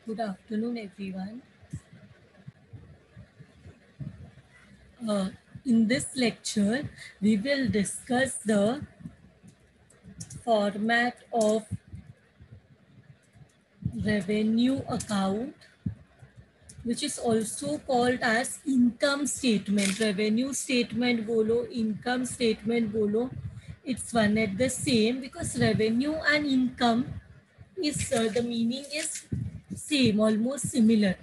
Good afternoon, everyone. In this lecture, we will discuss the format of revenue account, which is also called as income statement. Revenue statement bolo, income statement bolo, it's one at the same because revenue and income is the meaning is same, almost similar.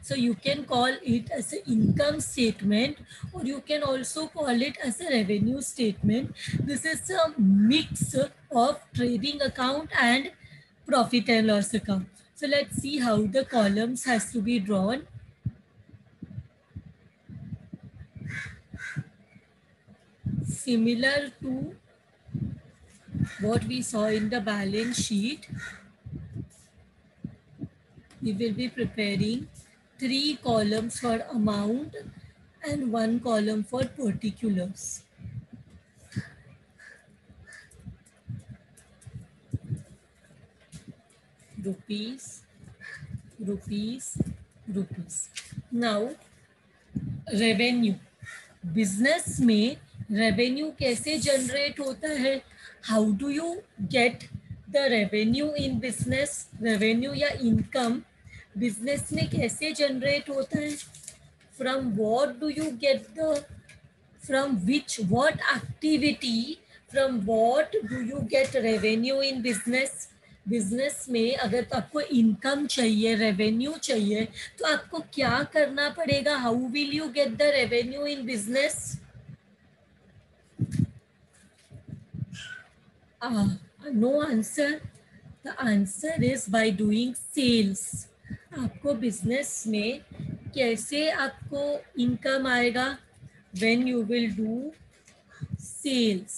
So you can call it as an income statement, or you can also call it as a revenue statement. This is a mix of trading account and profit and loss account. So let's see how the columns has to be drawn. Similar to what we saw in the balance sheet, we will be preparing 3 columns for amount and 1 column for particulars. Rupees, rupees, rupees. Now, revenue. Business में revenue कैसे generate होता है? How do you get the revenue in business? Revenue या income business में कैसे generate होता है? From what do you get the, from which what activity, from what do you get revenue in business? Business में अगर तो आपको income चाहिए, रेवेन्यू चाहिए, तो आपको क्या करना पड़ेगा? How will you get the revenue in business? No answer. The answer is by doing sales. आपको बिजनेस में कैसे आपको इनकम आएगा? When you will do sales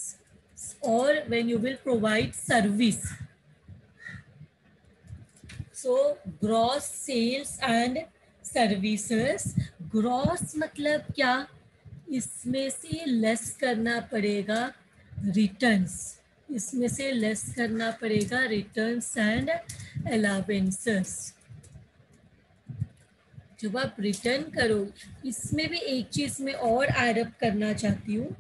और when you will provide service. So gross sales and services. Gross मतलब क्या? इसमें से लेस करना पड़ेगा रिटर्न्स. इसमें से लेस करना पड़ेगा रिटर्न्स एंड अलावेंसेस. जब आप रिटर्न करो, इसमें भी एक चीज में और ऐड अप करना चाहती हूँ.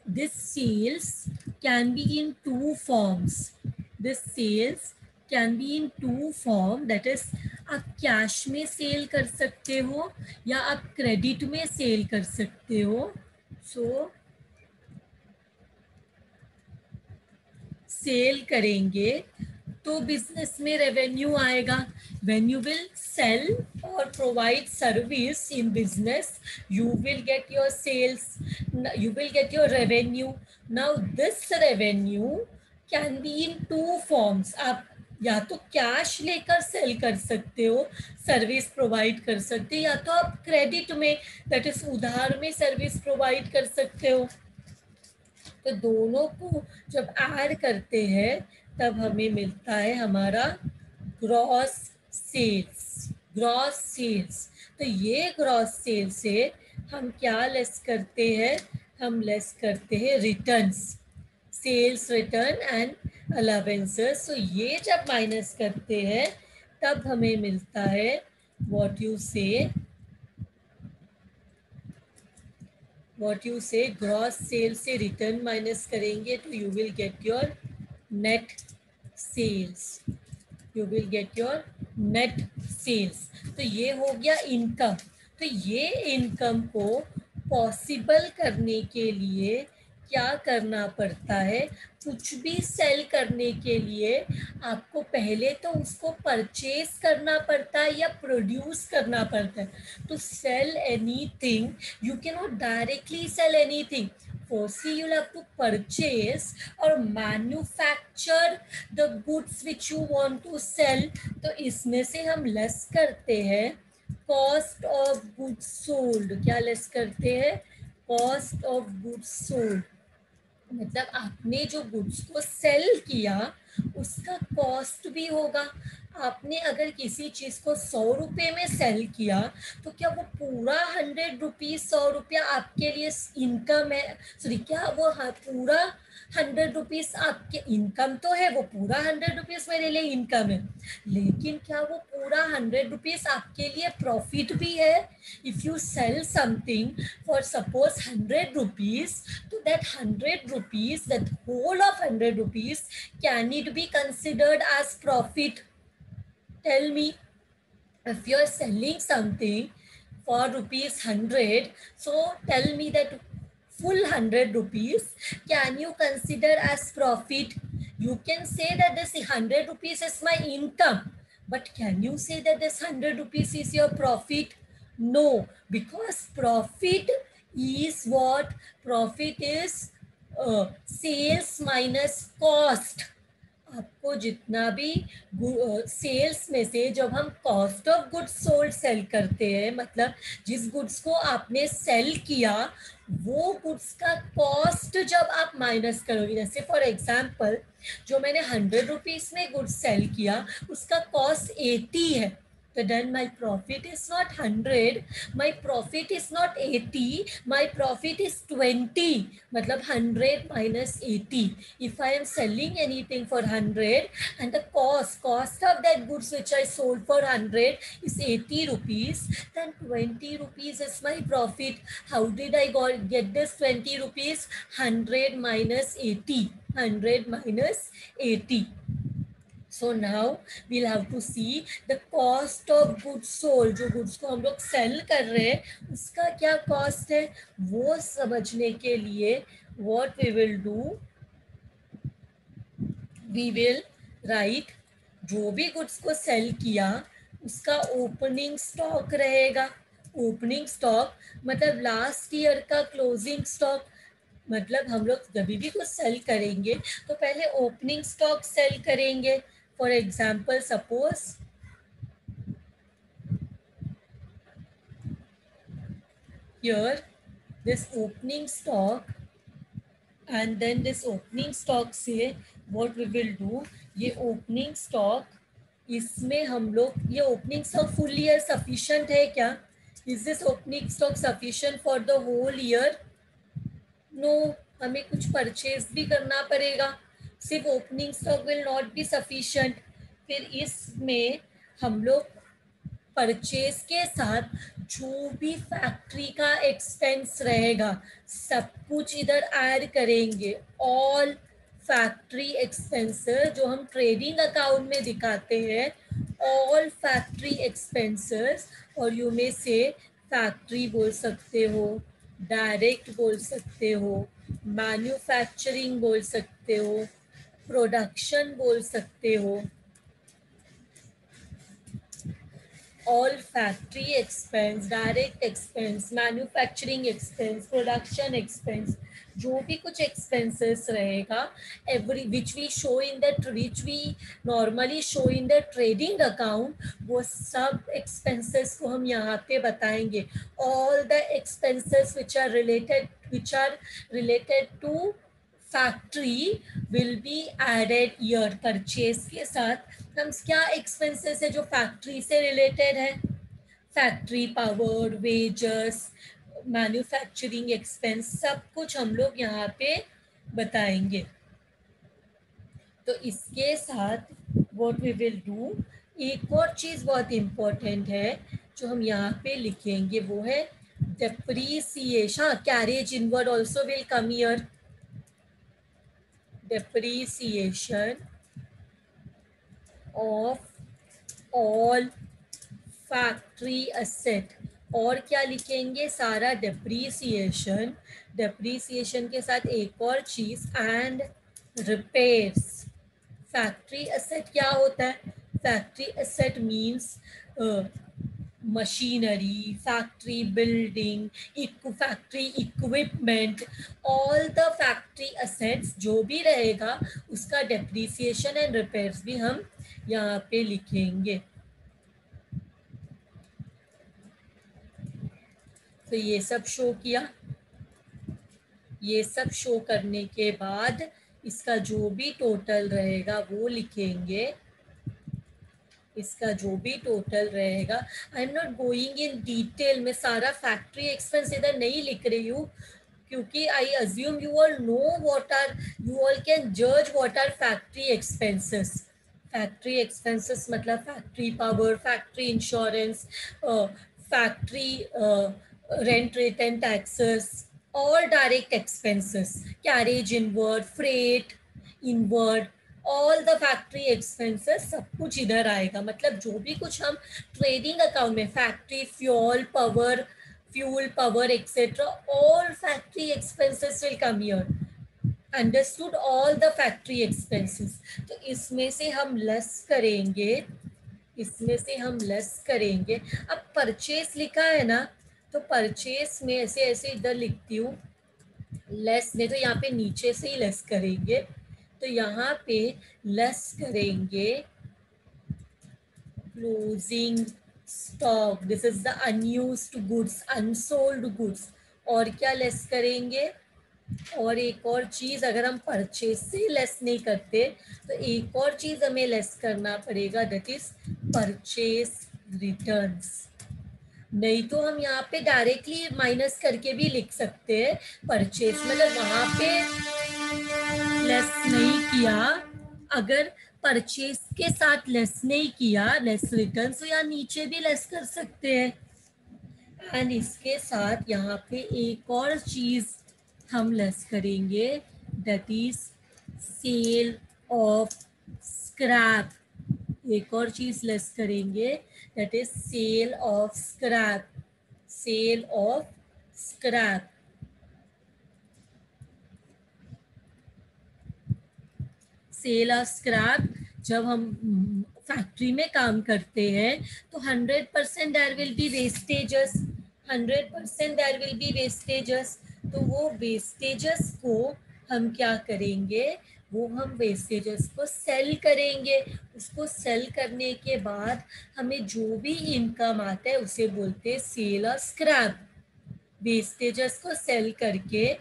This cells can be in 2 forms. This cells can be in 2 form. That is, आप कैश में सेल कर सकते हो या आप क्रेडिट में सेल कर सकते हो. सो सेल करेंगे तो बिजनेस में रेवेन्यू आएगा. व्हेन यू विल सेल और provide service in business, you will get your sales, you will get your revenue. Now this revenue can be in 2 forms. आप या तो कैश लेकर सेल कर सकते हो, सर्विस प्रोवाइड कर सकते हो, या तो आप क्रेडिट में, दैट इज उधार में सर्विस प्रोवाइड कर सकते हो. तो दोनों को जब ऐड करते हैं तब हमें मिलता है हमारा ग्रॉस सेल्स. Gross sales. तो ये ग्रॉस सेल से हम क्या लेस करते हैं? हम लेस करते हैं returns, sales return and allowances. तो ये जब माइनस करते हैं तब हमें मिलता है what you say gross sale से रिटर्न माइनस करेंगे तो you will get your net sales. You will get your net sales. तो ये हो गया इनकम. तो ये इनकम को पॉसिबल करने के लिए क्या करना पड़ता है? कुछ भी सेल करने के लिए आपको पहले तो उसको परचेज करना पड़ता है या प्रोड्यूस करना पड़ता है. तो sell anything, you can not directly sell anything. Firstly, you'll have to purchase or manufacture the goods which you want to sell. तो इसमें से हम लेस करते हैं कॉस्ट ऑफ गुड्स सोल्ड. क्या लेस करते हैं? Cost of goods sold. मतलब आपने जो गुड्स को सेल किया उसका कॉस्ट भी होगा. आपने अगर किसी चीज को 100 रुपए में सेल किया, तो क्या वो पूरा 100 रुपीज, 100 रुपया आपके लिए इनकम है? सॉरी, क्या वो पूरा 100 रुपीज आपके इनकम तो है, वो पूरा 100 रुपीज मेरे लिए इनकम है, लेकिन क्या वो पूरा 100 रुपीज आपके लिए प्रॉफिट भी है? If you sell something for suppose 100 rupees, तो that 100 rupees, that whole of 100 rupees, can it be considered as profit? Tell me, if you're selling something for rupees 100, so tell me that full 100 rupees, can you consider as profit? You can say that this 100 rupees is my income, but can you say that this 100 rupees is your profit? No, because profit is what? Profit is sales minus cost. आपको जितना भी sales में से, जब हम cost of goods sold sale करते हैं, मतलब जिस गुड्स को आपने सेल किया, वो गुड्स का कॉस्ट जब आप माइनस करोगे, जैसे फॉर एग्जांपल जो मैंने 100 रुपीज में गुड्स सेल किया, उसका कॉस्ट 80 है, तो then my profit is not 100, my profit is not 80, my profit is 20. मतलब 100 minus 80. If I am selling anything for 100 and the cost of that goods which I sold for 100 is 80 rupees, then 20 rupees is my profit. How did I get this 20 rupees? 100 minus 80. 100 minus 80. So now we'll have to see the cost of goods sold, जो goods को हम लोग cell कर रहे हैं उसका क्या cost है, वो समझने के लिए what we will do, we will write जो भी गुड्स को सेल किया उसका ओपनिंग स्टॉक रहेगा। ओपनिंग स्टॉक मतलब लास्ट ईयर का क्लोजिंग स्टॉक। मतलब हम लोग जब भी कुछ सेल करेंगे तो पहले ओपनिंग स्टॉक सेल करेंगे। For example suppose here this opening stock, and then this opening stock से what we will do, ये opening stock, इसमें हम लोग ये opening stock full year sufficient है क्या? Is this opening stock sufficient for the whole year? No, हमें कुछ परचेज भी करना पड़ेगा, सिर्फ opening stock will not be sufficient. फिर इसमें हम लोग परचेज के साथ जो भी फैक्ट्री का एक्सपेंस रहेगा सब कुछ इधर ऐड करेंगे। ऑल फैक्ट्री एक्सपेंसेस जो हम ट्रेडिंग अकाउंट में दिखाते हैं, ऑल फैक्ट्री एक्सपेंसेस, और यू में से फैक्ट्री बोल सकते हो, डायरेक्ट बोल सकते हो, मैन्युफैक्चरिंग बोल सकते हो, प्रोडक्शन बोल सकते हो। All factory expense, direct expense, manufacturing expense, production expense, जो भी कुछ एक्सपेंसेस रहेगा, every which we show in the which we normally show in the trading account, वो सब एक्सपेंसेस को हम यहाँ पे बताएंगे। All the expenses which are related to factory will be added here. Purchase के साथ हम क्या एक्सपेंसेस है जो फैक्ट्री से रिलेटेड है, factory power, wages, manufacturing expense, सब कुछ हम लोग यहाँ पे बताएंगे। तो इसके साथ व्हाट वी विल डू, एक और चीज़ बहुत इम्पोर्टेंट है जो हम यहाँ पे लिखेंगे, वो है depreciation. Carriage inward also will come here. depreciation of all factory asset। और क्या लिखेंगे, सारा डेप्रीसिएशन, डेप्रीसिएशन के साथ एक और चीज, एंड रिपेयर्स। फैक्ट्री एसेट क्या होता है? Factory asset means machinery, factory building, factory equipment, all the factory assets जो भी रहेगा उसका डेप्रीसिएशन एंड रिपेयर्स भी हम यहाँ पे लिखेंगे। तो ये सब शो किया। ये सब शो करने के बाद इसका जो भी टोटल रहेगा वो लिखेंगे। इसका जो भी टोटल रहेगा, I am not going in detail, मैं सारा फैक्ट्री एक्सपेंस इधर नहीं लिख रही हूँ, क्योंकि I assume you all know what are, you all can जज what are factory expenses. Factory expenses मतलब factory power, factory insurance, factory rent return taxes, all direct expenses, carriage inward, freight inward, all the factory expenses, सब कुछ इधर आएगा। मतलब जो भी कुछ हम ट्रेडिंग अकाउंट में, factory fuel power etcetera, all factory expenses will come here, understood, all the factory expenses. तो इसमें से हम लेस करेंगे, इसमें से हम लेस करेंगे। अब परचेस लिखा है ना, तो परचेस में ऐसे ऐसे इधर लिखती हूँ, लेस नहीं तो यहाँ पे नीचे से ही लेस करेंगे, तो यहाँ पे लेस करेंगे closing stock, this is the unused goods, unsold goods. और क्या लेस करेंगे, और एक और चीज, अगर हम परचेज से लेस नहीं करते तो एक और चीज हमें लेस करना पड़ेगा, दैट इज परचेज रिटर्न्स। नहीं तो हम यहाँ पे डायरेक्टली माइनस करके भी लिख सकते हैं परचेज, मतलब वहां पे लेस नहीं किया, अगर परचेज के साथ लेस नहीं किया, लेस रिटर्न, तो यहाँ नीचे भी लेस कर सकते हैं। एंड इसके साथ यहाँ पे एक और चीज हम लेस करेंगे, that is sale of scrap. एक और चीज लेस करेंगे, that is sale of scrap, sale of scrap. Sale of scrap, जब हम फैक्ट्री में काम करते हैं तो 100% there will be wastages, 100% there will be wastages. तो वो वेस्टेजेस को हम क्या करेंगे, वो हम वेस्टेजेस को सेल करेंगे। उसको सेल करने के बाद हमें जो भी इनकम आता है उसे बोलते हैं सेल ऑफ स्क्रैप। वेस्टेजेस को सेल करके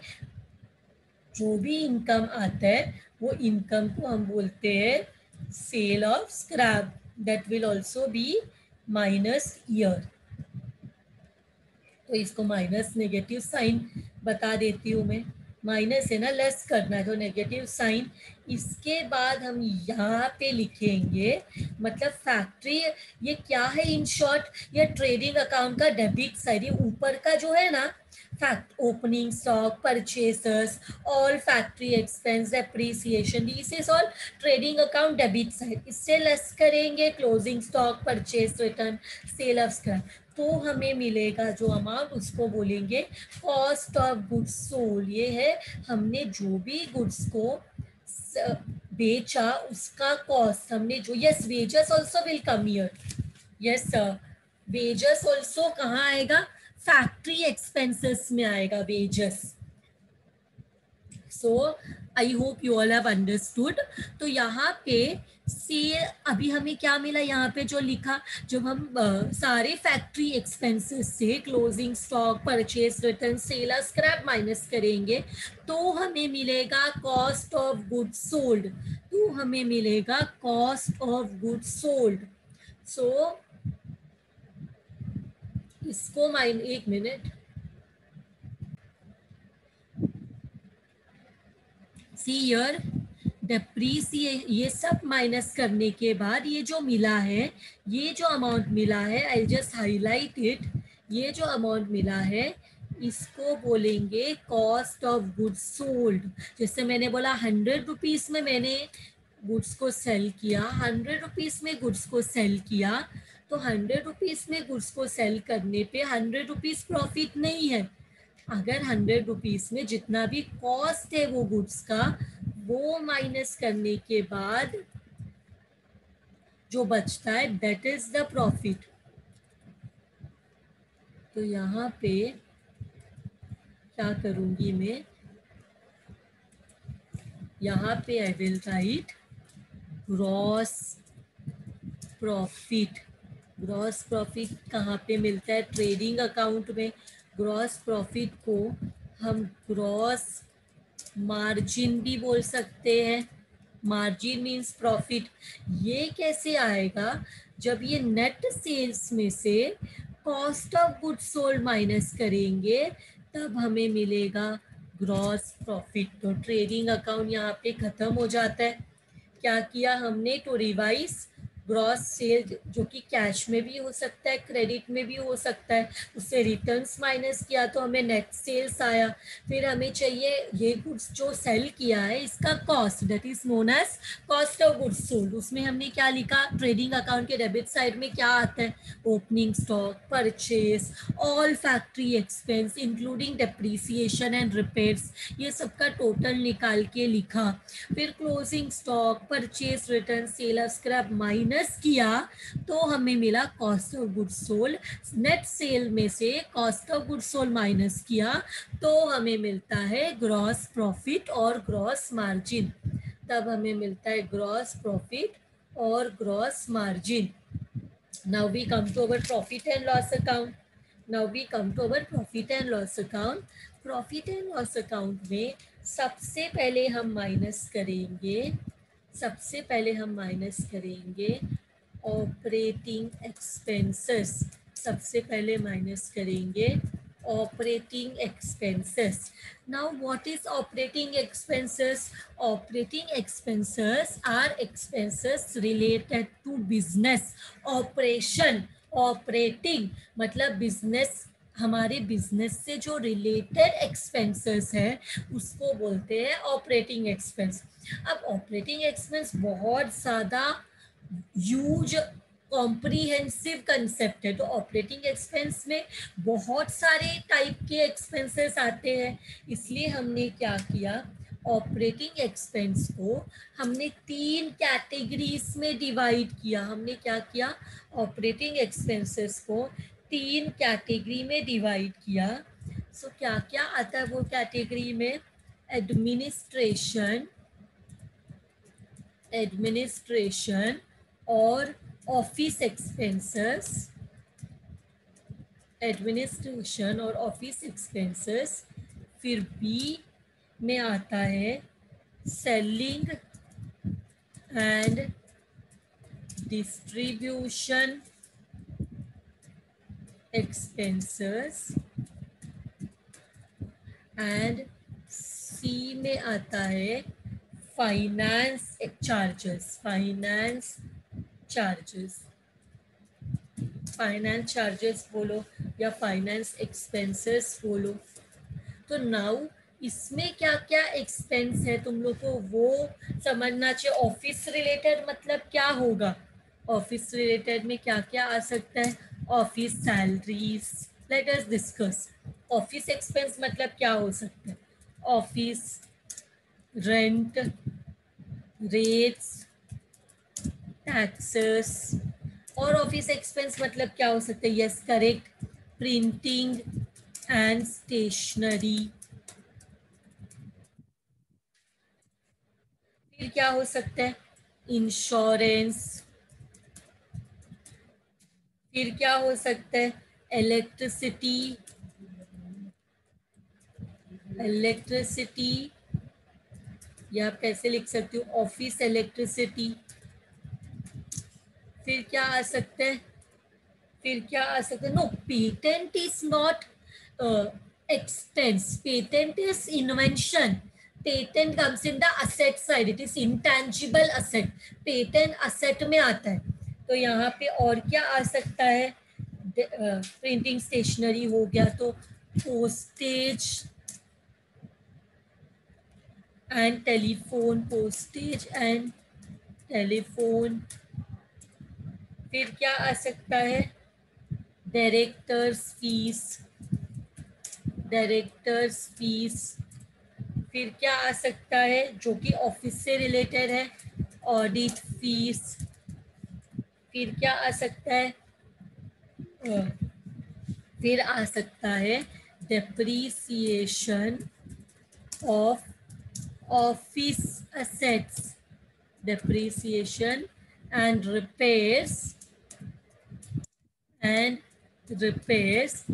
जो भी इनकम आता है वो इनकम को हम बोलते हैं sale of scrap, that will also be minus here. तो इसको माइनस नेगेटिव साइन बता देती हूँ मैं, माइनस है ना, लेस करना है तो नेगेटिव साइन। इसके बाद हम यहाँ पे लिखेंगे, मतलब फैक्ट्री, ये क्या है इन शॉर्ट, ये ट्रेडिंग अकाउंट का डेबिट साइड, ये ऊपर का जो है ना, fact opening stock, purchases, all factory expense, depreciation, this is all trading account debit side. इससे लेस करेंगे closing stock, purchase return, sale of scrap, तो हमें मिलेगा जो अमाउंट, उसको बोलेंगे कॉस्ट ऑफ गुड्स सोल्ड। ये है हमने जो भी गुड्स को बेचा उसका कॉस्ट, हमने जो, yes wages also will come here, yes sir, wages also कहाँ आएगा, फैक्ट्री एक्सपेंसेस में आएगा wages. So I hope you all have understood. तो यहाँ पे सी, अभी हमें क्या मिला यहाँ पे जो लिखा, जब हम सारे फैक्ट्री एक्सपेंसेस से closing stock, purchase return, sale और स्क्रैप माइनस करेंगे तो हमें मिलेगा कॉस्ट ऑफ गुड्स सोल्ड, तो हमें मिलेगा कॉस्ट ऑफ गुड्स सोल्ड। सो इसको एक मिनट, सी ईयर डेप्रीसिएशन, ये सब माइनस करने के बाद ये जो मिला है, ये जो अमाउंट मिला है, आई जस्ट हाईलाइट इट, ये जो अमाउंट मिला है इसको बोलेंगे कॉस्ट ऑफ गुड्स सोल्ड। जैसे मैंने बोला 100 रुपीज में मैंने गुड्स को सेल किया, 100 रुपीज में गुड्स को सेल किया, तो 100 रुपीज में गुड्स को सेल करने पे 100 रुपीज प्रॉफिट नहीं है। अगर 100 रुपीज में जितना भी कॉस्ट है वो गुड्स का, वो माइनस करने के बाद जो बचता है दैट इज द प्रॉफिट। तो यहाँ पे क्या करूंगी मैं, यहाँ पे I will write gross profit. Gross profit कहाँ पे मिलता है, ट्रेडिंग अकाउंट में। ग्रॉस प्रॉफिट को हम ग्रॉस मार्जिन भी बोल सकते हैं, मार्जिन मीन्स प्रॉफिट। ये कैसे आएगा, जब ये नेट सेल्स में से cost of goods sold minus करेंगे तब हमें मिलेगा ग्रॉस प्रॉफिट। तो ट्रेडिंग अकाउंट यहाँ पे खत्म हो जाता है। क्या किया हमने, टू रिवाइज ग्रॉस सेल, जो कि कैश में भी हो सकता है, क्रेडिट में भी हो सकता है, उससे रिटर्न्स माइनस किया तो हमें नेट सेल्स आया। फिर हमें चाहिए ये गुड्स जो सेल किया है इसका cost, that is known as cost of goods sold. उसमें हमने क्या लिखा, ट्रेडिंग अकाउंट के डेबिट साइड में क्या आता है, opening stock, purchase, all factory expense including depreciation and repairs, ये सबका टोटल निकाल के लिखा। फिर closing stock, purchase, return, sale of scrap minus किया तो हमें मिला cost of goods sold. Net sale में से cost of goods sold minus किया तो हमें मिलता है ग्रॉस प्रॉफिट और ग्रॉस मार्जिन। तब हमें मिलता है ग्रॉस प्रॉफिट और gross margin. Now we come to our profit and loss account. Now we come to our profit and loss account. Profit and loss account में सबसे पहले हम माइनस करेंगे ऑपरेटिंग एक्सपेंसेस। सबसे पहले माइनस करेंगे operating expenses. Now what is operating expenses? Operating expenses are expenses related to business operation. Operating मतलब business, हमारे बिजनेस से जो रिलेटेड एक्सपेंसेस है उसको बोलते हैं ऑपरेटिंग एक्सपेंस। अब ऑपरेटिंग एक्सपेंस बहुत ज़्यादा ह्यूज कॉम्प्रीहेंसिव कंसेप्ट है। तो ऑपरेटिंग एक्सपेंस में बहुत सारे टाइप के एक्सपेंसेस आते हैं, इसलिए हमने क्या किया, ऑपरेटिंग एक्सपेंस को हमने 3 कैटेगरीज में डिवाइड किया। हमने क्या किया, ऑपरेटिंग एक्सपेंसेस को 3 कैटेगरी में डिवाइड किया। सो क्या क्या आता है वो कैटेगरी में, एडमिनिस्ट्रेशन और ऑफिस एक्सपेंसेस, एडमिनिस्ट्रेशन और ऑफिस एक्सपेंसेस। फिर बी में आता है selling and distribution expenses. And C में आता है फाइनेंस चार्जेस, फाइनेंस चार्जेस बोलो या फाइनेंस एक्सपेंसेस बोलो। तो नाउ इसमें क्या क्या एक्सपेंस है तुम लोग को वो समझना चाहिए। ऑफिस रिलेटेड मतलब क्या होगा, ऑफिस रिलेटेड में क्या क्या आ सकता है, office salaries. Let us discuss. Office expense मतलब क्या हो सकता है, ऑफिस रेंट, रेट्स, टैक्सेस। और ऑफिस एक्सपेंस मतलब क्या हो सकता है, yes correct, printing and stationery. फिर क्या हो सकता है, इंश्योरेंस। फिर क्या हो सकता है, इलेक्ट्रिसिटी, या आप कैसे लिख सकते हो, ऑफिस इलेक्ट्रिसिटी। फिर क्या आ सकता है, no, patent is not expense, patent is invention. Patent comes in the asset side, it is intangible asset, patent asset में आता है। तो यहाँ पे और क्या आ सकता है, प्रिंटिंग स्टेशनरी हो गया, तो postage and telephone, postage and telephone. फिर क्या आ सकता है, डायरेक्टर्स फीस। फिर क्या आ सकता है जो कि ऑफिस से रिलेटेड है, ऑडिट फीस। फिर क्या आ सकता है, फिर आ सकता है depreciation of office assets, depreciation and repairs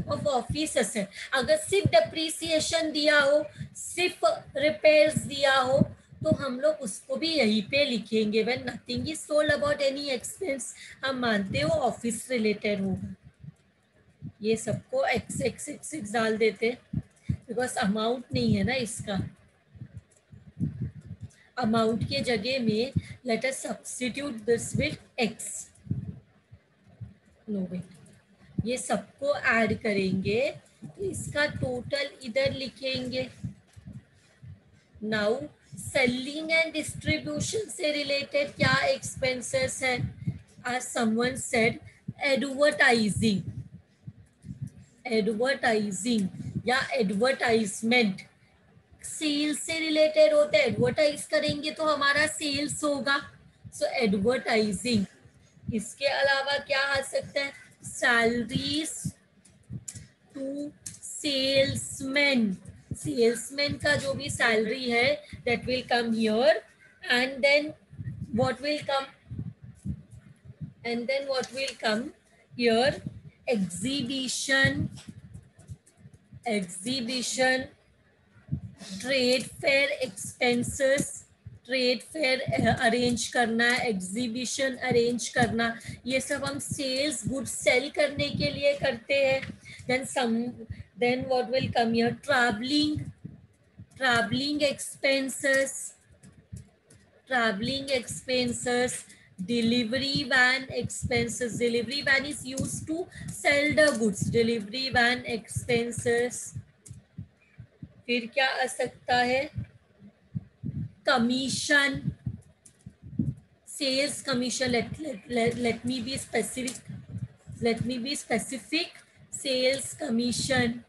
of office asset. अगर सिर्फ डेप्रीसिएशन दिया हो, सिर्फ रिपेयर्स दिया हो तो हम लोग उसको भी यहीं पे लिखेंगे। When nothing is sold about any expense, हम मानते हो ऑफिस रिलेटेड होगा, ये सबको एक्स एक्स एक्स एक्स डाल देते बिकॉज अमाउंट नहीं है ना इसका। अमाउंट के जगह में let us substitute this with X. No wait, ये सबको ऐड करेंगे तो इसका टोटल इधर लिखेंगे। नाउ सेलिंग एंड डिस्ट्रीब्यूशन से रिलेटेड क्या एक्सपेंसेस है? आज समवन सेड एडवर्टाइजिंग, एडवर्टाइजिंग या एडवर्टाइजमेंट सेल्स से रिलेटेड होते हैं। एडवर्टाइज करेंगे तो हमारा सेल्स होगा, सो एडवर्टाइजिंग। इसके अलावा क्या आ सकता है? सैलरीज टू सेल्समैन, सेल्समैन का जो भी सैलरी है that will come here. And then what will come, and then what will come here? Exhibition, exhibition, trade fair expenses, trade fair arrange करना, एग्जीबिशन अरेंज करना, ये सब हम सेल्स गुड्स सेल करने के लिए करते हैं। Then what will come here? Travelling, travelling expenses, traveling expenses, delivery van expenses, delivery van is used to sell the goods, delivery van expenses। फिर क्या आ सकता है? Commission, sales commission, let me be specific, let me be specific, sales commission.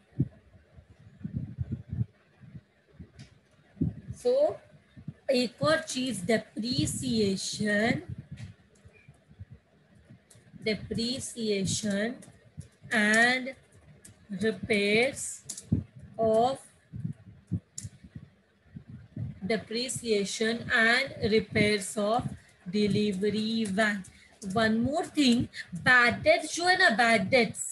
So एक और चीज, depreciation, depreciation and repairs of, depreciation and repairs of delivery van। one more thing, bad debts जो है ना, bad debts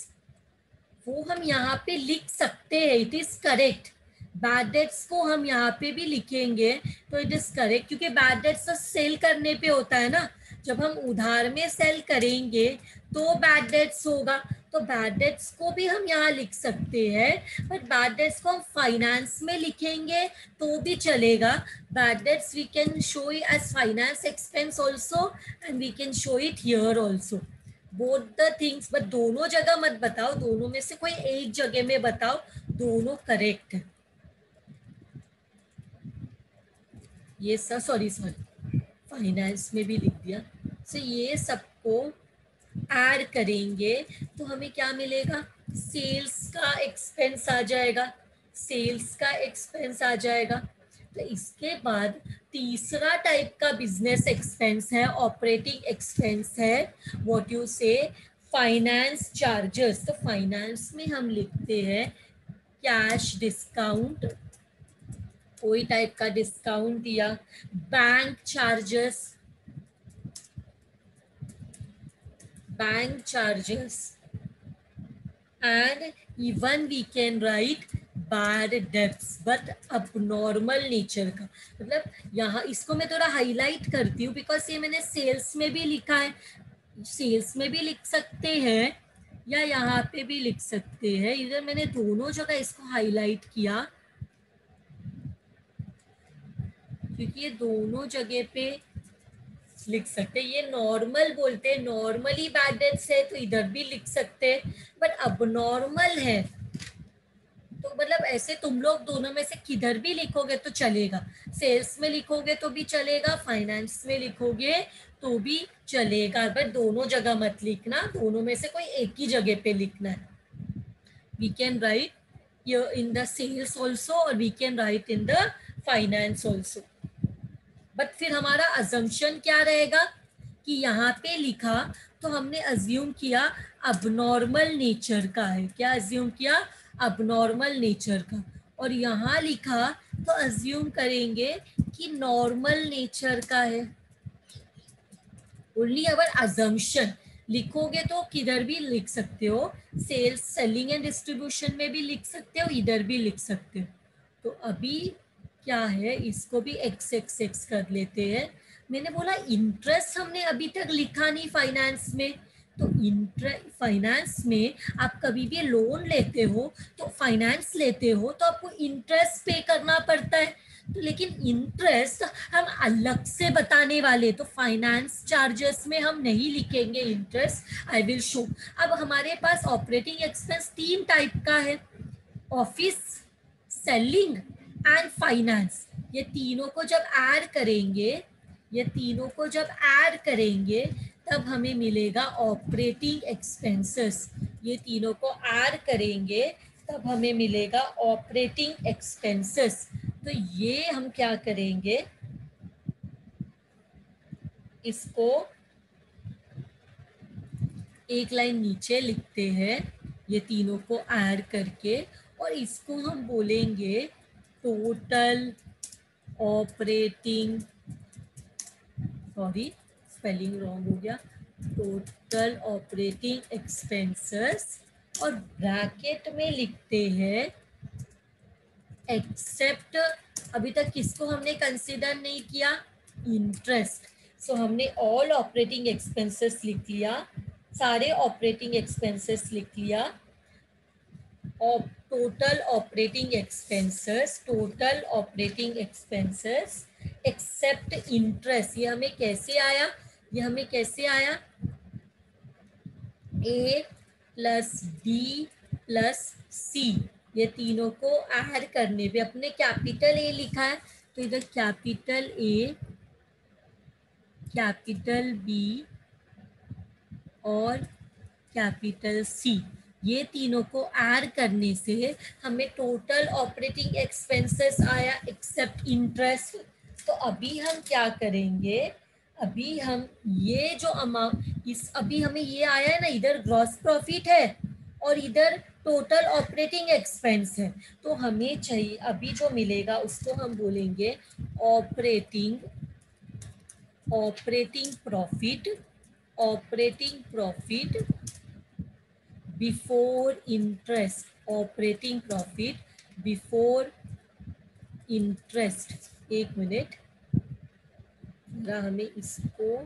वो हम यहाँ पे लिख सकते हैं, it is correct. Bad debts को हम यहाँ पे भी लिखेंगे तो इट इज करेक्ट, क्योंकि बैड डेट्स तो सेल करने पे होता है ना। जब हम उधार में सेल करेंगे तो बैड डेट्स होगा, तो बैड डेट्स को भी हम यहाँ लिख सकते हैं। बट बैड डेट्स को हम फाइनेंस में लिखेंगे तो भी चलेगा। Bad debts we can show it as finance expense also and we can show it here also, both the things. But दोनों जगह मत बताओ, दोनों में से कोई एक जगह में बताओ, दोनों करेक्ट है। ये सब सॉरी फाइनेंस में भी लिख दिया। सो ये सबको ऐड करेंगे तो हमें क्या मिलेगा? सेल्स का एक्सपेंस आ जाएगा, सेल्स का एक्सपेंस आ जाएगा। तो इसके बाद तीसरा टाइप का बिजनेस एक्सपेंस है, ऑपरेटिंग एक्सपेंस है, what you say finance charges. तो फाइनेंस में हम लिखते हैं कैश डिस्काउंट, कोई टाइप का डिस्काउंट दिया, bank charges, bank charges, and even we can write bad debts but abnormal nature का। मतलब यहाँ इसको मैं थोड़ा हाईलाइट करती हूँ बिकॉज ये मैंने सेल्स में भी लिखा है, सेल्स में भी लिख सकते हैं या यहाँ पे भी लिख सकते हैं। इधर मैंने दोनों जगह इसको हाईलाइट किया क्योंकि ये दोनों जगह पे लिख सकते हैं। ये नॉर्मल बोलते हैं, नॉर्मली बैड डेट्स है तो इधर भी लिख सकते हैं, बट अब नॉर्मल है तो मतलब ऐसे तुम लोग दोनों में से किधर भी लिखोगे तो चलेगा। सेल्स में लिखोगे तो भी चलेगा, फाइनेंस में लिखोगे तो भी चलेगा, बट दोनों जगह मत लिखना, दोनों में से कोई एक ही जगह पे लिखना है। We can write in the sales also और we can write in the finance also. But फिर हमारा अजम्पशन क्या रहेगा कि यहाँ पे लिखा तो हमने अज्यूम किया अबनॉर्मल नेचर का है। क्या अज्यूम किया? अबनॉर्मल नेचर का। और यहाँ लिखा तो अज्यूम करेंगे कि नॉर्मल नेचर का है। ओनली अवर अजम्पशन लिखोगे तो किधर भी लिख सकते हो, सेल्स सेलिंग एंड डिस्ट्रीब्यूशन में भी लिख सकते हो, इधर भी लिख सकते हो। तो अभी क्या है, इसको भी एक्स एक्स एक्स कर लेते हैं। मैंने बोला इंटरेस्ट हमने अभी तक लिखा नहीं फाइनेंस में, तो फाइनेंस में आप कभी भी लोन लेते हो तो फाइनेंस लेते हो तो आपको इंटरेस्ट पे करना पड़ता है, तो लेकिन इंटरेस्ट हम अलग से बताने वाले, तो फाइनेंस चार्जेस में हम नहीं लिखेंगे इंटरेस्ट, आई विल शो। अब हमारे पास ऑपरेटिंग एक्सपेंस 3 टाइप का है, ऑफिस, सेलिंग एंड फाइनेंस। ये तीनों को जब ऐड करेंगे, ये तीनों को जब ऐड करेंगे तब हमें मिलेगा ऑपरेटिंग एक्सपेंसेस। ये तीनों को ऐड करेंगे तब हमें मिलेगा ऑपरेटिंग एक्सपेंसेस। तो ये हम क्या करेंगे, इसको एक लाइन नीचे लिखते हैं, ये तीनों को ऐड करके, और इसको हम बोलेंगे total operating, sorry spelling wrong हो गया, टोटल ऑपरेटिंग एक्सपेंसेस, और ब्रैकेट में लिखते हैं एक्सेप्ट, अभी तक किसको हमने कंसिडर नहीं किया, इंटरेस्ट। सो हमने ऑल ऑपरेटिंग एक्सपेंसेस लिख लिया, सारे ऑपरेटिंग एक्सपेंसेस लिख लिया, total operating expenses, total operating expenses except interest. ये हमें कैसे आया, ये हमें कैसे आया, A plus D plus C, ये तीनों को ऐड करने पे अपने कैपिटल ए लिखा है, तो इधर कैपिटल ए, कैपिटल बी और कैपिटल सी, ये तीनों को ऐड करने से हमें टोटल ऑपरेटिंग एक्सपेंसेस आया एक्सेप्ट इंटरेस्ट। तो अभी हम क्या करेंगे, अभी हम ये जो अमाउंट, इस अभी हमें ये आया है ना, इधर ग्रॉस प्रॉफिट है और इधर टोटल ऑपरेटिंग एक्सपेंस है, तो हमें चाहिए अभी जो मिलेगा उसको हम बोलेंगे operating, operating profit, operating profit before interest, operating profit before interest. एक मिनट, हमें इसको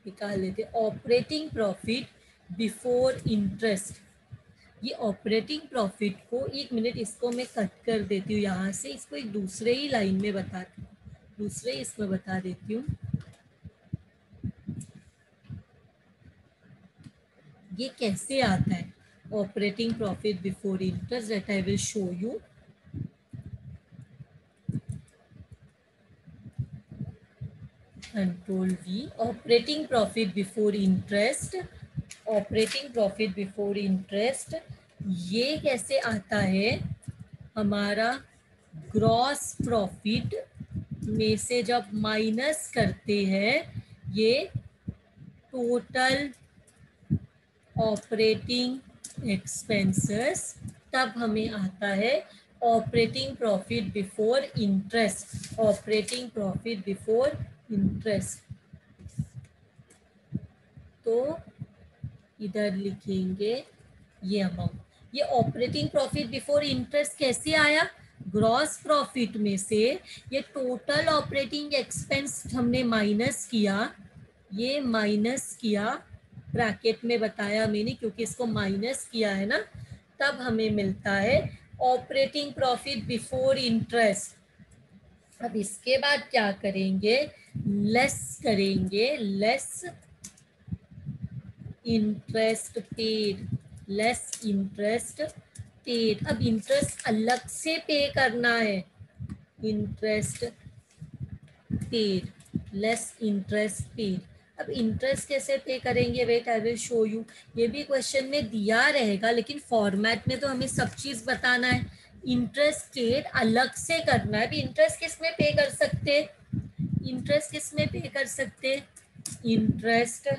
निकाल लेते, ऑपरेटिंग प्रॉफिट बिफोर इंटरेस्ट। ये ऑपरेटिंग प्रॉफिट को, एक मिनट इसको मैं कट कर देती हूँ यहाँ से, इसको एक दूसरे ही लाइन में बताती हूँ, दूसरे इसमें बता देती हूँ। ये कैसे आता है operating profit before interest, that I will show you. Control we, operating profit before interest, operating profit before interest, ये कैसे आता है, हमारा ग्रॉस प्रॉफिट में से जब माइनस करते हैं ये टोटल ऑपरेटिंग एक्सपेंसेस, तब हमें आता है operating profit before interest, operating profit before interest. तो इधर लिखेंगे ये अमाउंट, ये ऑपरेटिंग प्रॉफिट बिफोर इंटरेस्ट कैसे आया, ग्रॉस प्रॉफिट में से ये टोटल ऑपरेटिंग एक्सपेंस हमने माइनस किया, ये माइनस किया, ब्रैकेट में बताया मैंने क्योंकि इसको माइनस किया है ना, तब हमें मिलता है ऑपरेटिंग प्रॉफिट बिफोर इंटरेस्ट। अब इसके बाद क्या करेंगे, लेस करेंगे, less interest paid, less interest paid. अब इंटरेस्ट अलग से पे करना है, interest paid, less interest paid. अब इंटरेस्ट कैसे पे करेंगे, wait I will show you. ये भी क्वेश्चन में दिया रहेगा लेकिन फॉर्मेट में तो हमें सब चीज बताना है। इंटरेस्ट पेड अलग से करना है। अभी इंटरेस्ट किस में पे कर सकते, इंटरेस्ट किस में पे कर सकते, interest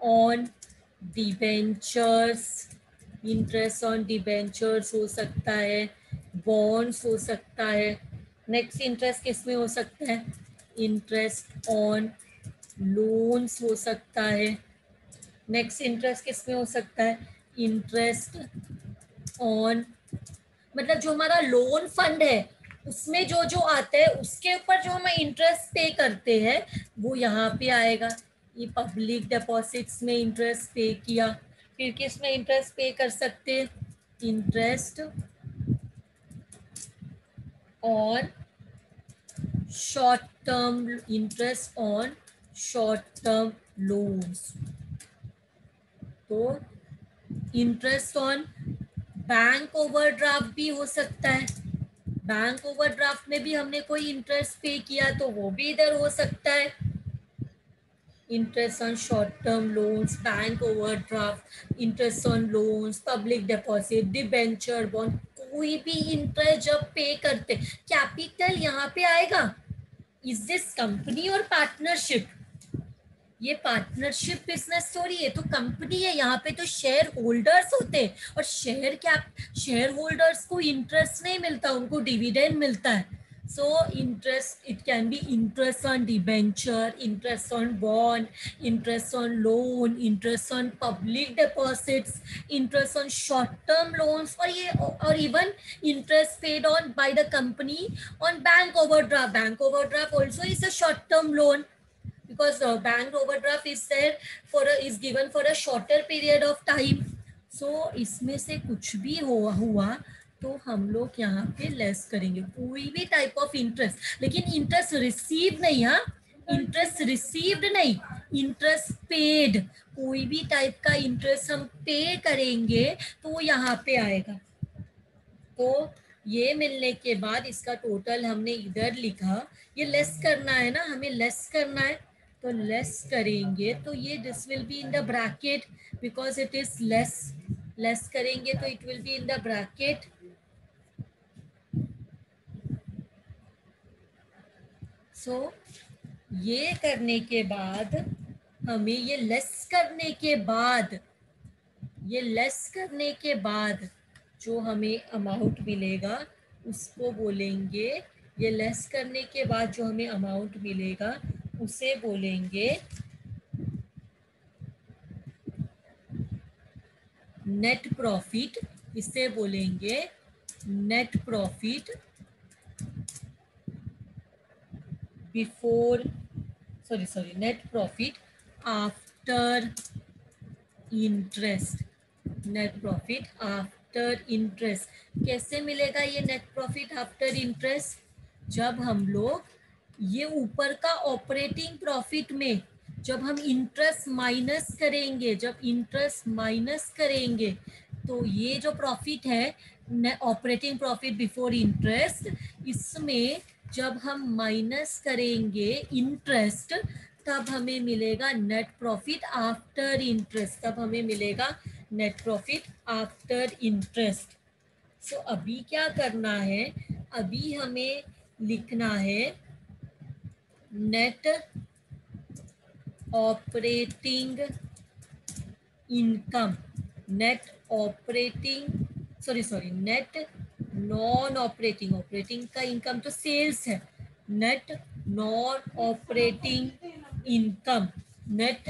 on debentures, interest on debentures हो सकता है, बॉन्ड्स हो सकता है। नेक्स्ट इंटरेस्ट किस में हो सकता है, इंटरेस्ट ऑन लोन्स हो सकता है। नेक्स्ट इंटरेस्ट किस में हो सकता है, इंटरेस्ट ऑन मतलब जो हमारा लोन फंड है उसमें जो जो आता है उसके ऊपर जो हम इंटरेस्ट पे करते हैं वो यहाँ पे आएगा। ये पब्लिक डिपॉजिट्स में इंटरेस्ट पे किया, फिर किस में इंटरेस्ट पे कर सकते हैं? Interest on short term, interest on short term loans. तो इंटरेस्ट ऑन बैंक ओवरड्राफ्ट भी हो सकता है। बैंक ओवरड्राफ्ट में भी हमने कोई इंटरेस्ट पे किया तो वो भी इधर हो सकता है। Interest on short term loans, bank overdraft, interest on loans, public deposit, debenture, bond, कोई भी इंटरेस्ट जब पे करते, कैपिटल यहाँ पे आएगा। इज दिस कंपनी और पार्टनरशिप? ये पार्टनरशिप बिजनेस थोड़ी है, तो कंपनी है, यहाँ पे तो शेयर होल्डर्स होते हैं और शेयर होल्डर्स को इंटरेस्ट नहीं मिलता, उनको डिविडेंड मिलता है। So interest, it can be interest on debenture, interest on bond, interest on loan, interest on public deposits, interest on short term loans, और ये और even interest paid on by the company on bank overdraft. Bank overdraft also is a short term loan, because bank overdraft is there is given for a shorter period of time. So इसमें से कुछ भी हुआ तो हम लोग यहाँ पे लेस करेंगे कोई भी टाइप ऑफ इंटरेस्ट, लेकिन इंटरेस्ट रिसीव नहीं, हाँ, इंटरेस्ट रिसीव्ड नहीं, इंटरेस्ट पेड, कोई भी टाइप का इंटरेस्ट हम पे करेंगे तो वो यहाँ पे आएगा। तो ये मिलने के बाद इसका टोटल हमने इधर लिखा, ये लेस करना है ना, हमें लेस करना है, तो लेस करेंगे तो ये this will be in the bracket because it is less. Less करेंगे तो it will be in the bracket. So ये करने के बाद हमें ये लेस करने के बाद, ये लेस करने के बाद जो हमें अमाउंट मिलेगा उसको बोलेंगे, ये लेस करने के बाद जो हमें अमाउंट मिलेगा उसे बोलेंगे नेट प्रॉफिट। इसे बोलेंगे net profit before, sorry net profit after interest, net profit after interest. कैसे मिलेगा ये नेट प्रॉफिट आफ्टर इंटरेस्ट? जब हम लोग ये ऊपर का ऑपरेटिंग प्रॉफिट में जब हम इंटरेस्ट माइनस करेंगे, जब इंटरेस्ट माइनस करेंगे तो ये जो प्रॉफिट है ऑपरेटिंग प्रॉफिट बिफोर इंटरेस्ट, इसमें जब हम माइनस करेंगे इंटरेस्ट तब हमें मिलेगा नेट प्रॉफिट आफ्टर इंटरेस्ट, तब हमें मिलेगा net profit after interest. So अभी क्या करना है, अभी हमें लिखना है net operating income, net operating, sorry net non operating, operating का इनकम तो सेल्स है, net non operating income, net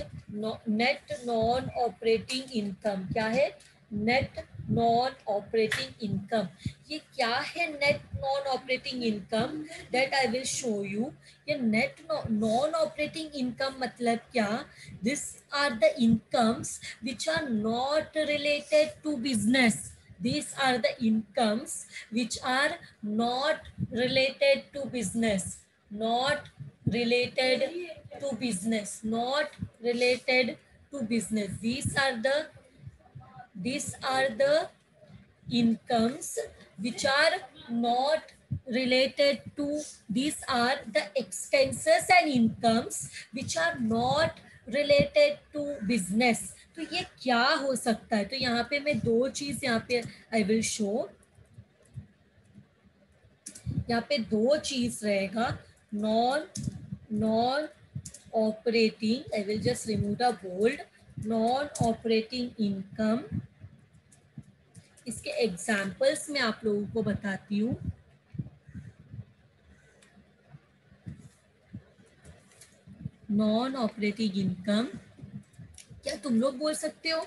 non operating income क्या है? Net non operating income. ये क्या है net non operating income? That I will show you. ये net non operating income मतलब क्या? This are the incomes which are not related to business. These are the incomes which are not related to business, not related to business, not related to business. These are the incomes which are not related to, these are the expenses and incomes which are not related to business. तो ये क्या हो सकता है? तो यहाँ पे मैं दो चीज यहाँ पे आई विल शो, यहाँ पे दो चीज रहेगा, non non operating, I will just remove the bold, non operating income. इसके एग्जाम्पल्स मैं आप लोगों को बताती हूँ। नॉन ऑपरेटिंग इनकम, क्या तुम लोग बोल सकते हो?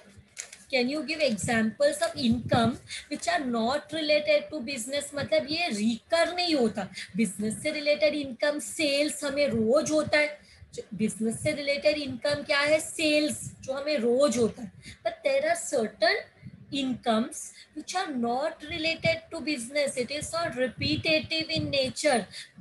Can you give examples of income which are not related to business? मतलब ये रिकर नहीं होता। बिजनेस से रिलेटेड इनकम सेल्स हमें रोज होता है, बिजनेस से रिलेटेड इनकम क्या है? सेल्स, जो हमें रोज होता है। But there are certain incomes which are not related to business. It is not repetitive in nature.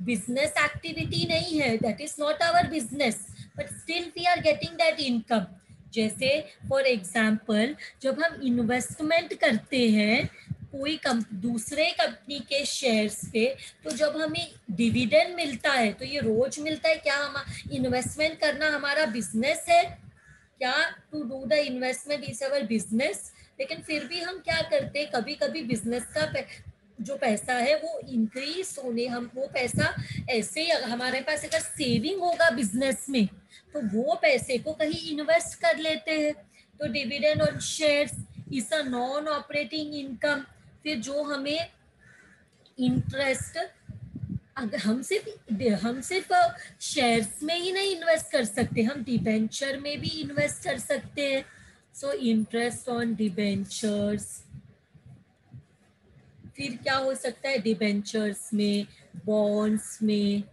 Business activity नहीं है, that is not our business, but still we are getting that income. जैसे for example जब हम investment करते हैं कोई दूसरे company के शेयर्स पे, तो जब हमें डिविडेंड मिलता है तो ये रोज मिलता है। क्या हम इन्वेस्टमेंट करना हमारा बिजनेस है? क्या to do the investment is our business? लेकिन फिर भी हम क्या करते हैं, कभी कभी बिजनेस का जो पैसा है वो इंक्रीज होने, हम वो पैसा ऐसे ही हमारे पास अगर सेविंग होगा बिजनेस में तो वो पैसे को कहीं इन्वेस्ट कर लेते हैं। तो dividend on shares is a non operating income. फिर जो हमें इंटरेस्ट, अगर हम सिर्फ शेयर्स में ही नहीं इन्वेस्ट कर सकते, हम डिबेंचर में भी इन्वेस्ट कर सकते हैं। So interest on debentures. फिर क्या हो सकता है? डिबेंचर्स में, बॉन्ड्स में,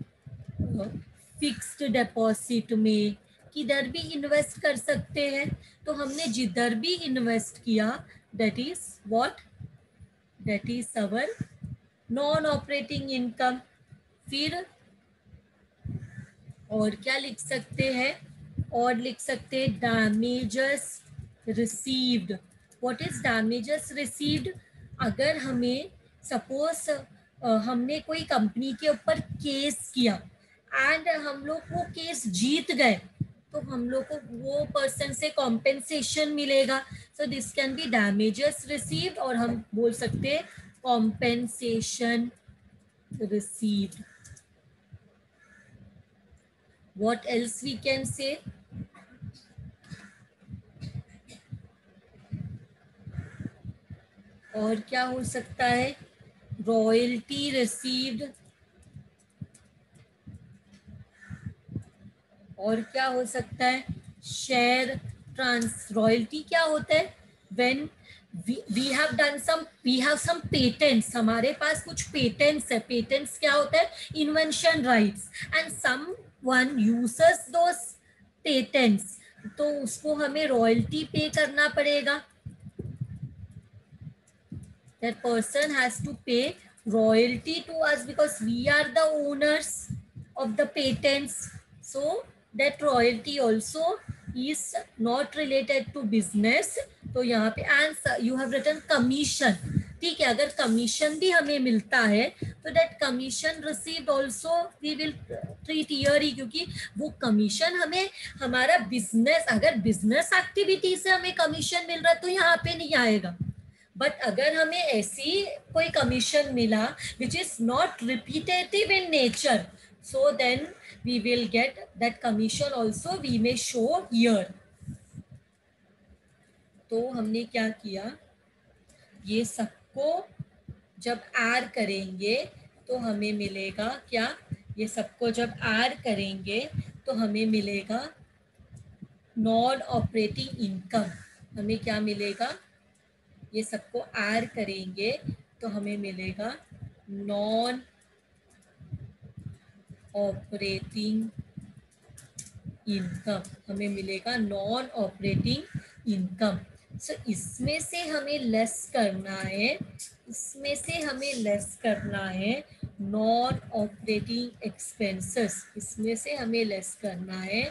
फिक्स्ड डिपॉजिट में, किधर भी इन्वेस्ट कर सकते हैं। तो हमने जिधर भी इन्वेस्ट किया that is what? That is our non operating income. फिर और क्या लिख सकते हैं? और लिख सकते हैं damages received. What is damages received? अगर हमें सपोज हमने कोई कंपनी के ऊपर केस किया एंड हम लोग वो केस जीत गए, तो हम लोग को वो पर्सन से कॉम्पेंसेशन मिलेगा। So this can be damages received, और हम बोल सकते हैं compensation received. What else we can say? और क्या हो सकता है? Royalty received. और क्या हो सकता है? Share trans. रॉयल्टी क्या होता है? When we have done some, we have some patents, हमारे पास कुछ पेटेंट्स है। पेटेंट्स क्या होता है? Invention rights, and someone users those patents, तो उसको हमें रॉयल्टी पे करना पड़ेगा। That person has to pay royalty to us because we are the owners of the patents. So that royalty also is not related to business. तो यहाँ पे and you have written commission. ठीक है, अगर commission भी हमें मिलता है तो that commission received also we will treat here ही, क्योंकि वो कमीशन हमें हमारा बिजनेस, अगर बिजनेस एक्टिविटी से हमें कमीशन मिल रहा है तो यहाँ पे नहीं आएगा। बट अगर हमें ऐसी कोई कमीशन मिला which is not repetitive in nature, so then we will get that commission also, we may show here. तो हमने क्या किया, ये सबको जब ऐड करेंगे तो हमें मिलेगा क्या? ये सबको जब ऐड करेंगे तो हमें मिलेगा नॉन ऑपरेटिंग इनकम। हमें क्या मिलेगा? ये सबको ऐड करेंगे तो हमें मिलेगा नॉन ऑपरेटिंग इनकम। हमें मिलेगा नॉन ऑपरेटिंग इनकम। सो इसमें से हमें लेस करना है, इसमें से हमें लेस करना है नॉन ऑपरेटिंग एक्सपेंसेस। इसमें से हमें लेस करना है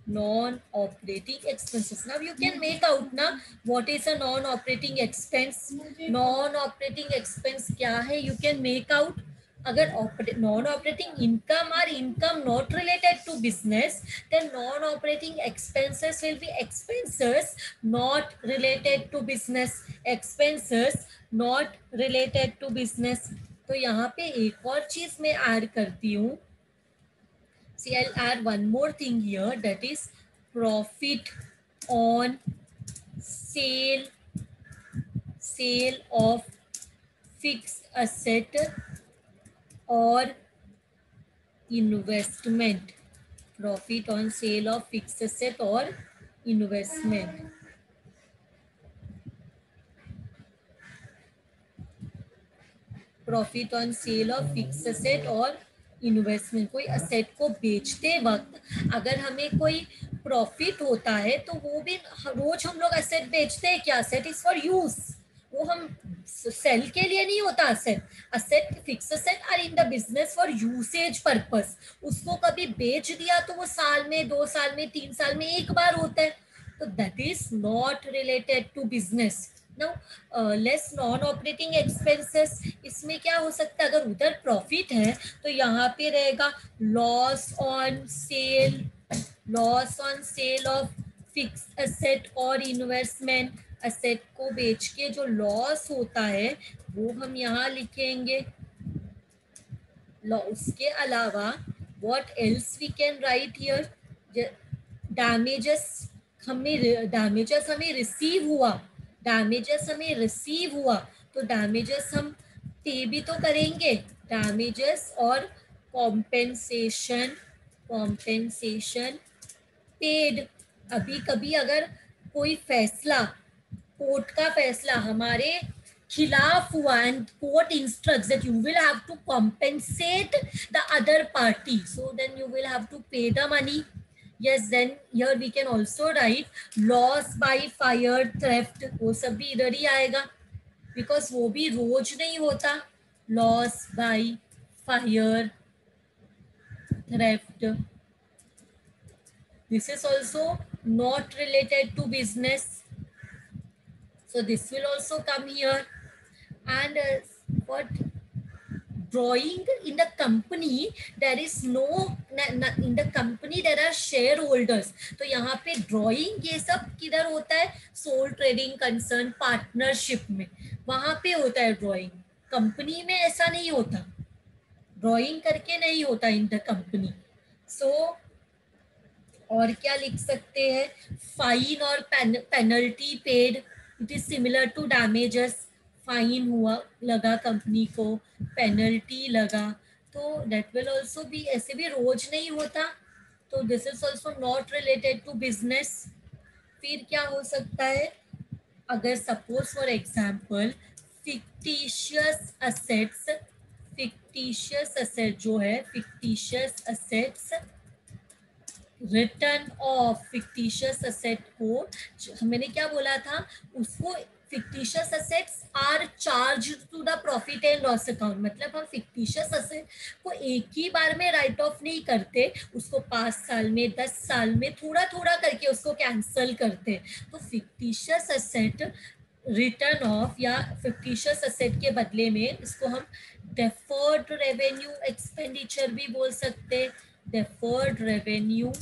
non-operating expenses. Now you can make out ना what is a non-operating expense. Non-operating expense क्या है? You can make out. अगर non-operating income or income not related to business, then non-operating expenses will be expenses not related to business. Expenses not related to business. तो यहाँ पे एक और चीज मैं ऐड करती हूँ. See, I'll add one more thing here, that is profit on sale of fixed asset or investment. Profit on sale of fixed asset or investment. Profit on sale of fix asset और investment. कोई asset को बेचते वक्त अगर हमें कोई profit होता है तो वो भी, रोज हम लोग असेट बेचते हैं क्या? असेट इज फॉर यूज, वो हम सेल के लिए नहीं होता। Asset, asset fix asset are in the business for usage purpose. उसको कभी बेच दिया तो वो साल में, 2 साल में, 3 साल में एक बार होता है, तो that is not related to business. Now less non operating expenses, इसमें क्या हो सकता है? अगर उधर प्रॉफिट है तो यहाँ पे रहेगा loss on sale, loss on sale of fix asset और इन्वेस्टमेंट। एसेट को बेच के जो लॉस होता है वो हम यहाँ लिखेंगे। उसके अलावा what else we can write here? Damages, damages हमें रिसीव हुआ, डैमेजेस हमें रिसीव हुआ तो डैमेजेस हम पे भी तो करेंगे। डैमेजेस और कॉम्पेंसेशन, कॉम्पेंसेशन पेड। अभी कभी अगर कोई फैसला, कोर्ट का फैसला हमारे खिलाफ हुआ and court instructs that you will have to compensate the other party, so then you will have to pay the money. yes, then here we can also write loss by fire, theft, वो सब भी इधर ही आएगा because वो भी रोज नहीं होता। Loss by fire, theft, this is also not related to business, so this will also come here. And what drawing in the company, there is no, in the company there are shareholders, तो यहाँ पे drawing ये सब किधर होता है? Soul trading concern partnership में, वहां पे होता है ड्रॉइंग। कंपनी में ऐसा नहीं होता, ड्रॉइंग करके नहीं होता इन द कंपनी। सो और क्या लिख सकते हैं? फाइन और penalty paid, it is similar to damages. Fine हुआ, लगा कंपनी को, पेनल्टी लगा, तो दैट विल ऑल्सो भी, ऐसे भी रोज नहीं होता, तो this is also not related to business. फिर क्या हो सकता है? अगर suppose for example fictitious assets, fictitious asset जो है, fictitious assets, return of fictitious asset को, मैंने क्या बोला था उसको? Fictitious assets are charge to the profit and loss account, मतलब हम फिक्टिशियस असेट को एक ही बार में राइट ऑफ नहीं करते, उसको 5 साल में, 10 साल में, थोड़ा थोड़ा करके उसको कैंसल करते। तो फिक्टिशियस असेट रिटर्न ऑफ या फिक्टिशियस असेट के बदले में इसको हम डेफर्ड रेवेन्यू एक्सपेंडिचर भी बोल सकते। Deferred revenue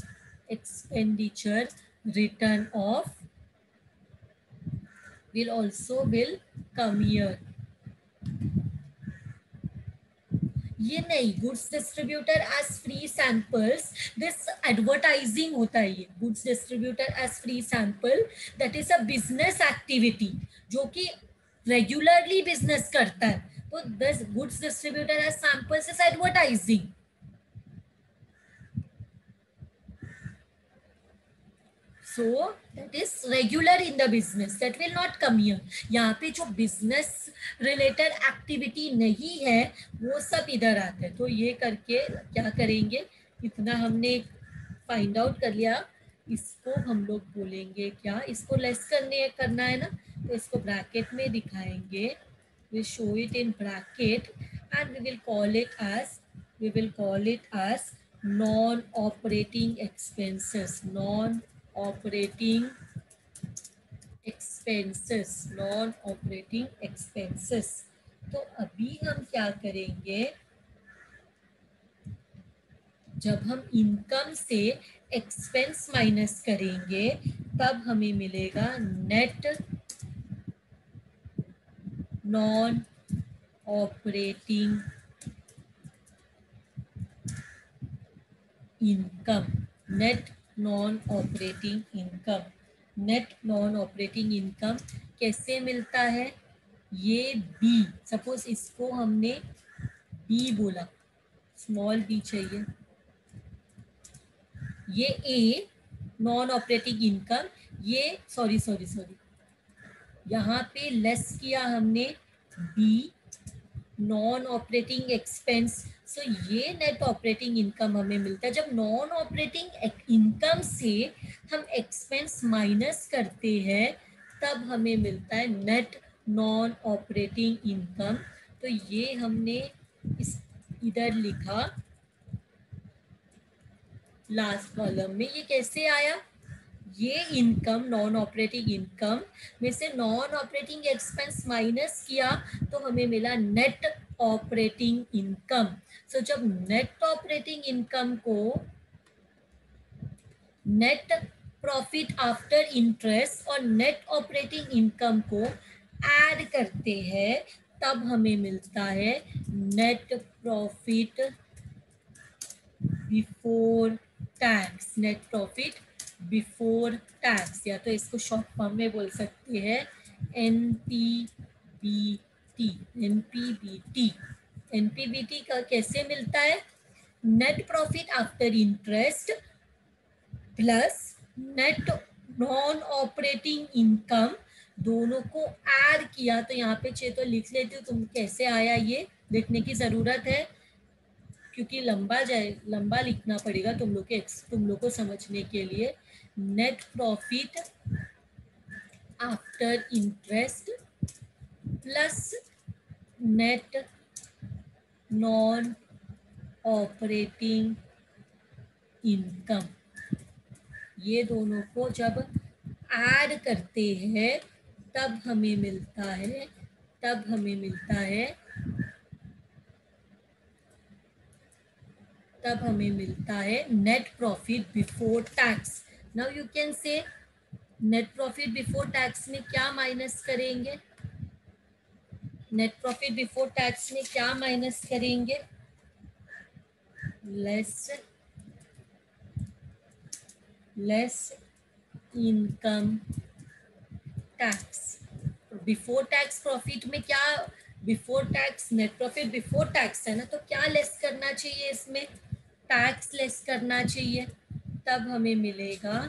expenditure return of will also will come here। ये नहीं, goods distributor as free samples, this advertising होता है। ये goods distributor as free sample, that is a business activity जो कि रेगुलरली बिजनेस करता है, तो this goods distributor as samples is advertising. So that is regular in the business, that will not come here। यहाँ पे जो business related activity नहीं है वो सब इधर आते हैं। तो ये करके क्या करेंगे, इतना हमने फाइंड आउट कर लिया। इसको हम लोग बोलेंगे क्या, इसको लेस करना है ना, तो इसको ब्रैकेट में दिखाएंगे। we show it in bracket and we will call it as non operating expenses, non operating expenses, non operating expenses। तो अभी हम क्या करेंगे, जब हम इनकम से एक्सपेंस माइनस करेंगे तब हमें मिलेगा net non operating income, net non operating income. Net non operating income कैसे मिलता है? ये बी, सपोज इसको हमने बी बोला, स्मॉल बी चाहिए, ये ए नॉन ऑपरेटिंग इनकम, ये सॉरी यहाँ पे लेस किया हमने बी, नॉन ऑपरेटिंग एक्सपेंस। सो ये नेट ऑपरेटिंग इनकम हमें मिलता है। जब नॉन ऑपरेटिंग इनकम से हम एक्सपेंस माइनस करते हैं तब हमें मिलता है नेट नॉन ऑपरेटिंग इनकम। तो ये हमने इस इधर लिखा लास्ट कॉलम में। ये कैसे आया? ये इनकम नॉन ऑपरेटिंग इनकम में से नॉन ऑपरेटिंग एक्सपेंस माइनस किया तो हमें मिला नेट ऑपरेटिंग इनकम। सो जब नेट ऑपरेटिंग इनकम को नेट प्रॉफिट आफ्टर इंटरेस्ट और नेट ऑपरेटिंग इनकम को ऐड करते हैं तब हमें मिलता है net profit before tax. Net profit before tax, या तो इसको शॉर्ट फॉर्म में बोल सकते हैं एनपीबीटी। एनपीबीटी एनपीबीटी का कैसे मिलता है? Net profit after interest plus net non operating income, दोनों को ऐड किया। तो यहाँ पे तो लिख लेती हूँ, तुम कैसे आया ये लिखने की जरूरत है क्योंकि लंबा लिखना पड़ेगा तुम लोग को समझने के लिए। Net profit after interest plus net non operating income, ये दोनों को जब ऐड करते हैं तब हमें मिलता है net profit before tax. Now you can say net profit before tax में क्या माइनस करेंगे? नेट प्रॉफिट बिफोर टैक्स में क्या माइनस करेंगे? Less income tax. Before tax profit में क्या, before tax net profit before tax है ना, तो क्या लेस करना चाहिए? इसमें टैक्स लेस करना चाहिए। तब हमें मिलेगा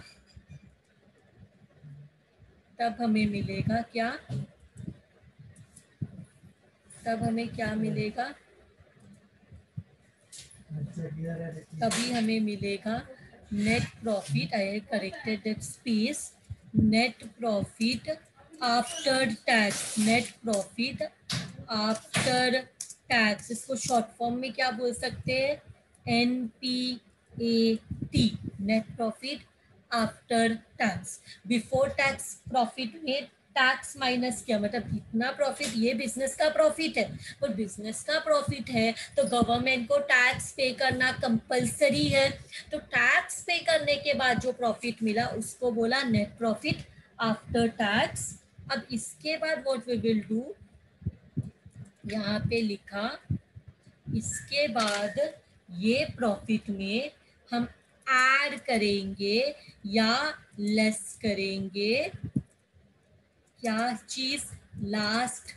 क्या? तब हमें क्या मिलेगा? तभी हमें मिलेगा net profit, I corrected that space, net profit after tax. Net profit after tax, इसको शॉर्ट फॉर्म में क्या बोल सकते हैं? NPAT, net profit after tax. Before tax profit में टैक्स माइनस किया, मतलब इतना प्रॉफिट, ये बिजनेस का प्रॉफिट है, और बिजनेस का प्रॉफिट है तो गवर्नमेंट को टैक्स पे करना कंपलसरी है। तो टैक्स पे करने के बाद जो प्रॉफिट मिला उसको बोला नेट प्रॉफिट आफ्टर टैक्स। अब इसके बाद व्हाट वी विल डू, यहाँ पे लिखा, इसके बाद ये प्रॉफिट में हम ऐड करेंगे या लेस करेंगे क्या चीज? लास्ट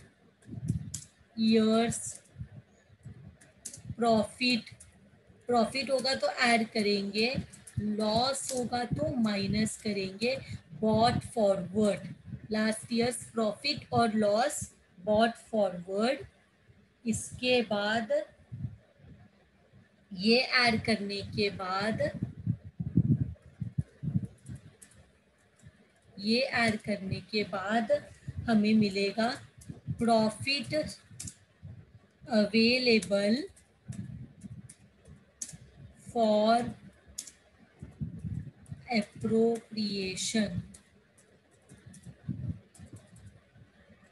ईयर्स प्रॉफिट होगा तो ऐड करेंगे, लॉस होगा तो माइनस करेंगे। Brought forward, last year's profit और लॉस बॉट फॉरवर्ड। इसके बाद ये ऐड करने के बाद हमें मिलेगा profit available for appropriation.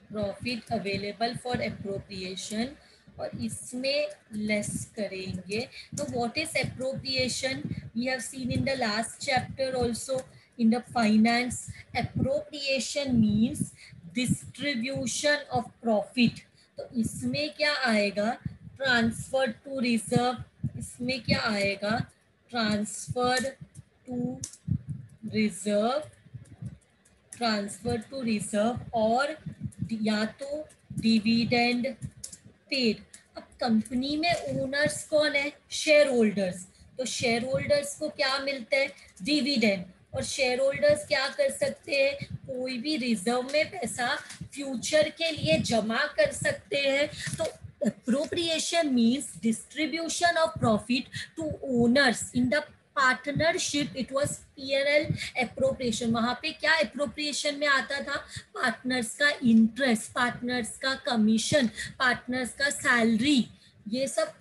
Profit available for appropriation, और इसमें लेस करेंगे। तो what is appropriation? We have seen in the last chapter also in the finance. Appropriation means distribution of profit. तो इसमें क्या आएगा? Transfer to reserve. इसमें क्या आएगा? ट्रांसफर टू रिजर्व और या तो डिविडेंड पेड। अब कंपनी में ओनर्स कौन है? Share holders. तो शेयर होल्डर्स को क्या मिलता है? डिविडेंड। और शेयर होल्डर्स क्या कर सकते हैं? कोई भी रिजर्व में पैसा फ्यूचर के लिए जमा कर सकते हैं। तो appropriation means distribution of profit to owners in the partnership. It was P&L appropriation. वहां पे क्या अप्रोप्रिएशन में आता था? पार्टनर्स का इंटरेस्ट, पार्टनर्स का कमीशन, पार्टनर्स का सैलरी, ये सब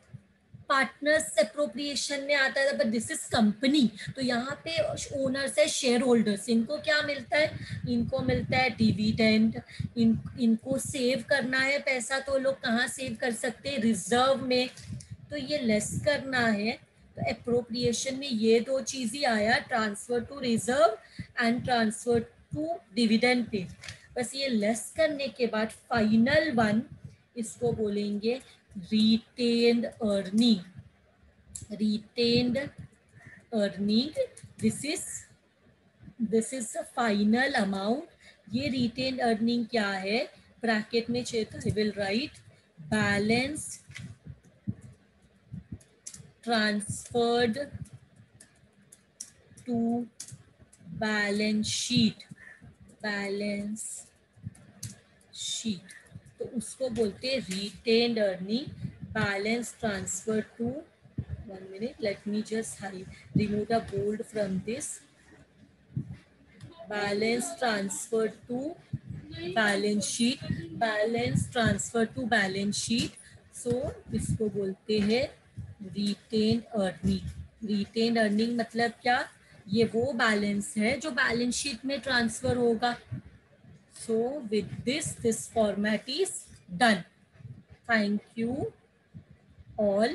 पार्टनर्स अप्रोप्रिएशन में आता है. But this is company. तो यहाँ पे ओनर्स है शेयर होल्डर्स. इनको क्या मिलता है? इनको मिलता है डिविडेंड. इनको सेव करना है पैसा, तो लोग कहाँ सेव कर सकते हैं? रिजर्व में. तो ये लेस करना है. तो अप्रोप्रिएशन में ये दो चीज ही आया, transfer to reserve and transfer to dividend pay. बस ये लेस करने के बाद फाइनल वन, इसको बोलेंगे retained earning. Retained earning, this is the final amount. ये retained earning क्या है? ब्रैकेट में I will write balance transferred to balance sheet. Balance sheet. तो उसको बोलते हैं retained earning. Balance transfer to, 1 minute, let me just remove the bold from this. Balance transfer to balance sheet. Balance transfer to balance sheet. So इसको बोलते हैं retained earning. Retained earning मतलब क्या? ये वो बैलेंस है जो बैलेंस शीट में ट्रांसफर होगा. So with this format is done. Thank you all.